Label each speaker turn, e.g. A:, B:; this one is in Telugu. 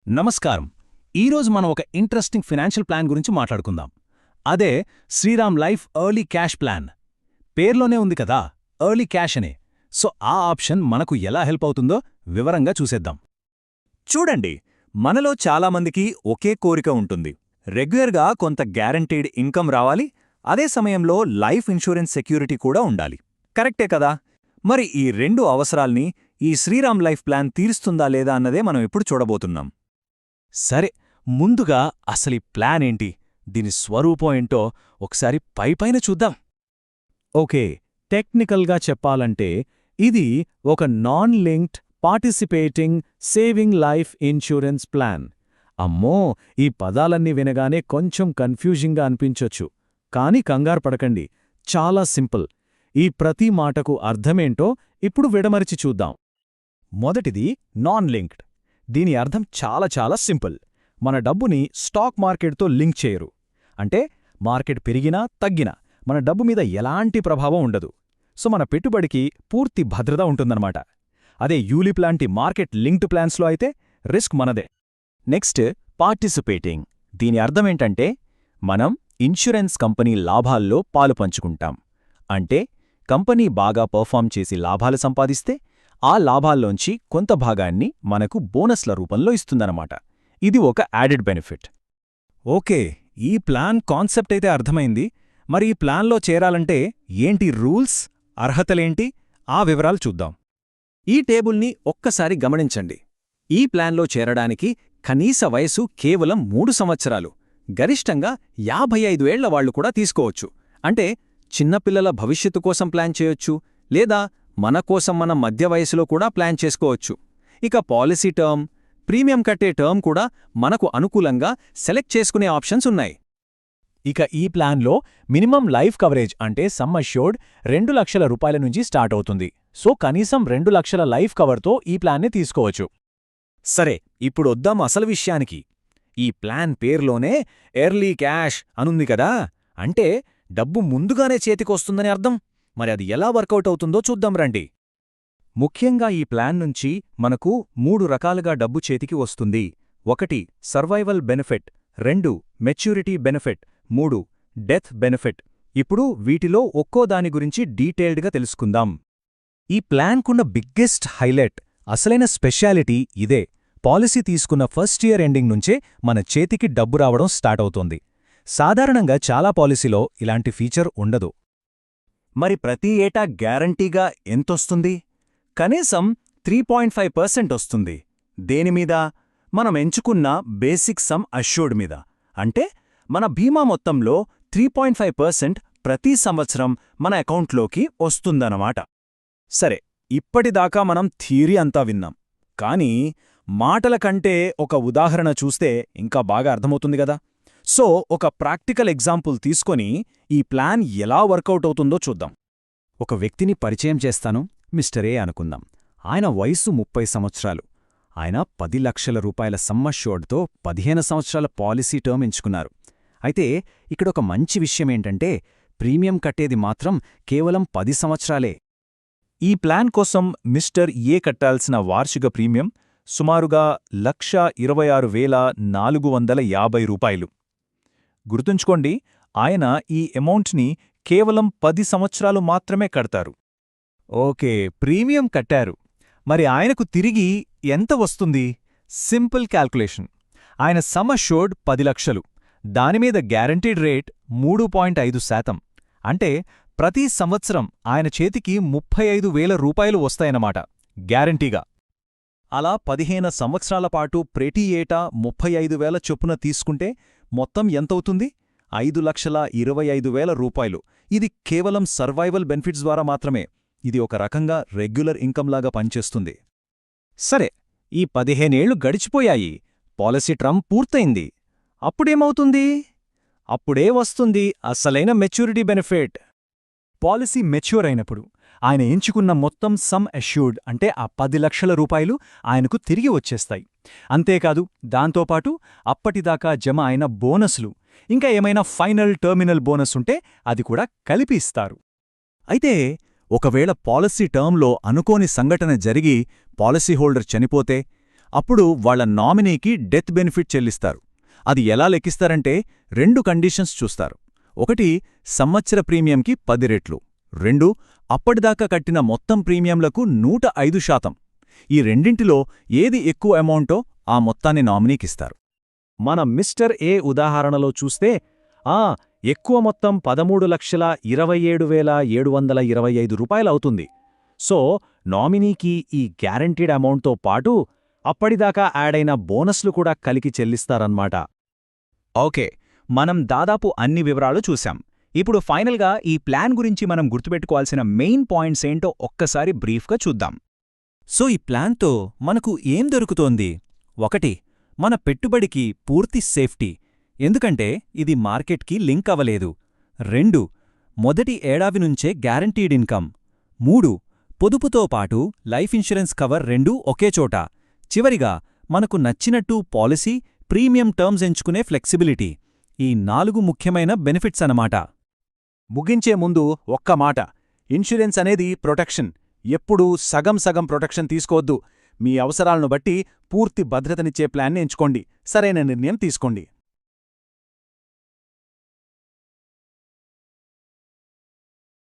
A: నమస్కారం. ఈరోజు మనం ఒక ఇంట్రెస్టింగ్ ఫినాన్షియల్ ప్లాన్ గురించి మాట్లాడుకుందాం. అదే Shriram life early cash plan. పేర్లోనే ఉంది కదా, ఎర్లీ క్యాష్ అనే. సో ఆ ఆప్షన్ మనకు ఎలా హెల్ప్ అవుతుందో వివరంగా చూసేద్దాం.
B: చూడండి, మనలో చాలామందికి ఒకే కోరిక ఉంటుంది. రెగ్యులర్గా కొంత గ్యారంటీడ్ ఇన్కమ్ రావాలి, అదే సమయంలో లైఫ్ ఇన్సూరెన్స్ సెక్యూరిటీ కూడా ఉండాలి. కరెక్టే కదా? మరి ఈ రెండు అవసరాల్ని ఈ శ్రీరామ్ లైఫ్ ప్లాన్ తీరుస్తుందా లేదా అన్నదే మనం ఇప్పుడు చూడబోతున్నాం.
A: సరే, ముందుగా అసలీ ప్లాన్ ఏంటి, దీని స్వరూపం ఏంటో ఒకసారి పైపైన చూద్దాం. ఓకే, టెక్నికల్గా చెప్పాలంటే ఇది ఒక non linked participating saving life insurance plan. అమ్మో, ఈ పదాలన్నీ వినగానే కొంచెం కన్ఫ్యూజింగ్గా అనిపించొచ్చు. కానీ కంగారు పడకండి, చాలా సింపుల్. ఈ ప్రతి మాటకు అర్థమేంటో ఇప్పుడు విడమరిచి చూద్దాం. మొదటిది నాన్ లింక్డ్. దీని అర్థం చాలా సింపుల్. మన డబ్బుని స్టాక్ మార్కెట్తో లింక్ చేయరు. అంటే మార్కెట్ పెరిగినా తగ్గినా మన డబ్బు మీద ఎలాంటి ప్రభావం ఉండదు. సో మన పెట్టుబడికి పూర్తి భద్రత ఉంటుందన్నమాట. అదే యూలిప్ లాంటి మార్కెట్ లింక్డ్ ప్లాన్స్లో అయితే రిస్క్ మనదే.
B: Next, participating. దీని అర్థమేంటంటే మనం ఇన్సూరెన్స్ కంపెనీ లాభాల్లో పాలు పంచుకుంటాం. అంటే కంపెనీ బాగా పర్ఫామ్ చేసి లాభాలు సంపాదిస్తే ఆ లాభాల్లోంచి కొంత భాగాన్ని మనకు బోనస్ల రూపంలో ఇస్తుందన్నమాట. ఇది ఒక యాడెడ్ బెనిఫిట్.
A: ఓకే, ఈ ప్లాన్ కాన్సెప్ట్ అయితే అర్థమైంది. మరి ఈ ప్లాన్లో చేరాలంటే ఏంటి రూల్స్, అర్హతలేంటి, ఆ వివరాలు చూద్దాం.
C: ఈ టేబుల్ని ఒక్కసారి గమనించండి. ఈ ప్లాన్లో చేరడానికి కనీస వయసు కేవలం 3 సంవత్సరాలు. గరిష్టంగా 55 ఏళ్ల వాళ్లు కూడా తీసుకోవచ్చు. అంటే చిన్నపిల్లల భవిష్యత్తు కోసం ప్లాన్ చేయొచ్చు, లేదా మన కోసం మన మధ్య వయసులో కూడా ప్లాన్ చేసుకోవచ్చు. ఇక పాలసీ టర్మ్, ప్రీమియం కట్టే టర్మ్ కూడా మనకు అనుకూలంగా సెలెక్ట్ చేసుకునే ఆప్షన్స్ ఉన్నాయి.
A: ఇక ఈ ప్లాన్లో మినిమం లైఫ్ కవరేజ్ అంటే సమ్ అష్యూర్డ్ 2 లక్షల రూపాయల నుంచి స్టార్ట్ అవుతుంది. సో కనీసం 2 లక్షల లైఫ్ కవర్తో ఈ ప్లాన్ని తీసుకోవచ్చు.
C: సరే, ఇప్పుడొద్దాం అసలు విషయానికి. ఈ ప్లాన్ పేర్లోనే ఎర్లీ క్యాష్ అనుంది కదా, అంటే డబ్బు ముందుగానే చేతికొస్తుందని అర్థం. మరి అది ఎలా వర్కౌట్ అవుతుందో చూద్దాం రండి.
A: ముఖ్యంగా ఈ ప్లాన్ నుంచి మనకు 3 రకాలుగా డబ్బు చేతికి వస్తుంది. 1 survival benefit, 2 maturity benefit, 3 death benefit. ఇప్పుడు వీటిలో ఒక్కో దాని గురించి డీటెయిల్డ్గా తెలుసుకుందాం. ఈ ప్లాన్కున్న బిగ్గెస్ట్ హైలైట్, అసలైన స్పెషాలిటీ ఇదే. పాలసీ తీసుకున్న ఫస్ట్ ఇయర్ ఎండింగ్ నుంచే మన చేతికి డబ్బు రావడం స్టార్ట్ అవుతోంది. సాధారణంగా చాలా పాలసీలో ఇలాంటి ఫీచర్ ఉండదు.
B: మరి ప్రతి ఏటా గ్యారంటీగా ఎంతొస్తుంది? కనీసం 3.5% వస్తుంది. దేనిమీద? మనం ఎంచుకున్న బేసిక్ సమ్ అష్యూర్డ్ మీద. అంటే మన బీమా మొత్తంలో 3.5% ప్రతి సంవత్సరం మన అకౌంట్లోకి వస్తుందన్నమాట. సరే, ఇప్పటిదాకా మనం థియరీ అంతా విన్నాం. కానీ మాటల కంటే ఒక ఉదాహరణ చూస్తే ఇంకా బాగా అర్థమవుతుంది గదా. సో ఒక ప్రాక్టికల్ ఎగ్జాంపుల్ తీసుకొని ఈ ప్లాన్ ఎలా వర్కౌట్ అవుతుందో చూద్దాం.
A: ఒక వ్యక్తిని పరిచయం చేస్తాను, మిస్టర్ ఏ అనుకుందాం. ఆయన వయస్సు 30 సంవత్సరాలు. ఆయన 10 లక్షల రూపాయల సమ్ అష్యూర్డ్తో 15 సంవత్సరాల పాలసీ టర్మ్ ఎంచుకున్నారు. అయితే ఇక్కడొక మంచి విషయమేంటంటే ప్రీమియం కట్టేది మాత్రం కేవలం 10 సంవత్సరాలే.
B: ఈ ప్లాన్ కోసం మిస్టర్ ఏ కట్టాల్సిన వార్షిక ప్రీమియం సుమారుగా 1,26,450 రూపాయలు. గుర్తుంచుకోండి, ఆయన ఈ అమౌంట్ని కేవలం 10 సంవత్సరాలు మాత్రమే కడతారు.
A: ఓకే, ప్రీమియం కట్టారు. మరి ఆయనకు తిరిగి ఎంత వస్తుంది? Simple calculation. ఆయన సమ్ అష్యూర్డ్ 10 లక్షలు. దానిమీద గ్యారంటీడ్ రేట్ 3.5%. అంటే ప్రతి సంవత్సరం ఆయన చేతికి 35,000 రూపాయలు వస్తాయన్నమాట గ్యారంటీగా. అలా 15 సంవత్సరాల పాటు ప్రతి ఏటా 35,000 చొప్పున తీసుకుంటే మొత్తం ఎంతవుతుంది? 5,25,000 రూపాయలు. ఇది కేవలం సర్వైవల్ బెనిఫిట్స్ ద్వారా మాత్రమే. ఇది ఒక రకంగా రెగ్యులర్ ఇన్కంలాగా పనిచేస్తుంది.
C: సరే, ఈ 15 ఏళ్లు గడిచిపోయాయి. పాలసీ టర్మ్ పూర్తయింది. అప్పుడేమవుతుంది? అప్పుడే వస్తుంది అసలైన మెచ్యూరిటీ బెనిఫిట్.
A: పాలసీ మెచ్యూర్ అయినప్పుడు ఆయన ఎంచుకున్న మొత్తం సమ్ అష్యూర్డ్ అంటే ఆ 10 లక్షల రూపాయలు ఆయనకు తిరిగి వచ్చేస్తాయి. అంతేకాదు, దాంతోపాటు అప్పటిదాకా జమ అయిన బోనస్లు, ఇంకా ఏమైనా ఫైనల్ టర్మినల్ బోనస్ ఉంటే అది కూడా కలిపి ఇస్తారు. అయితే ఒకవేళ పాలసీ టర్మ్లో అనుకోని సంఘటన జరిగి పాలసీ హోల్డర్ చనిపోతే
B: అప్పుడు వాళ్ళ నామినీకి డెత్ బెనిఫిట్ చెల్లిస్తారు. అది ఎలా లెక్కిస్తారంటే 2 కండిషన్స్ చూస్తారు. ఒకటి, సంవత్సర ప్రీమియంకి 10 రెట్లు. 2, అప్పటిదాకా కట్టిన మొత్తం ప్రీమియంలకు 105%. ఈ రెండింటిలో ఏది ఎక్కువ అమౌంటో ఆ మొత్తాన్ని నామినీకిస్తారు.
A: మన మిస్టర్ ఏ ఉదాహరణలో చూస్తే ఎక్కువ మొత్తం 13,27,725 రూపాయలవుతుంది. సో నామినీకి ఈ గ్యారంటీడ్ అమౌంట్తో పాటు అప్పటిదాకా యాడైన బోనస్లు కూడా కలికి చెల్లిస్తారన్నమాట.
D: ఓకే, మనం దాదాపు అన్ని వివరాలు చూశాం. ఇప్పుడు ఫైనల్గా ఈ ప్లాన్ గురించి మనం గుర్తుపెట్టుకోవాల్సిన మెయిన్ పాయింట్స్ ఏంటో ఒక్కసారి బ్రీఫ్గా చూద్దాం.
C: సో ఈ ప్లాన్తో మనకు ఏం దొరుకుతోంది? 1, మన పెట్టుబడికి పూర్తి సేఫ్టీ, ఎందుకంటే ఇది మార్కెట్కి లింక్ అవ్వలేదు. 2, మొదటి ఏడాది నుంచే గ్యారంటీడ్ ఇన్కమ్. 3, పొదుపుతో పాటు లైఫ్ ఇన్షూరెన్స్ కవర్ 2 ఒకే చోట. చివరిగా మనకు నచ్చినట్టు పాలసీ, ప్రీమియం టర్మ్స్ ఎంచుకునే ఫ్లెక్సిబిలిటీ. ఈ 4 ముఖ్యమైన బెనిఫిట్స్ అన్నమాట.
B: ముగించే ముందు ఒక్క మాట, ఇన్సూరెన్స్ అనేది ప్రొటెక్షన్. ఎప్పుడూ సగం ప్రొటెక్షన్ తీసుకోవద్దు. మీ అవసరాలను బట్టి పూర్తి భద్రతనిచ్చే ప్లాన్ని ఎంచుకోండి. సరైన నిర్ణయం తీసుకోండి.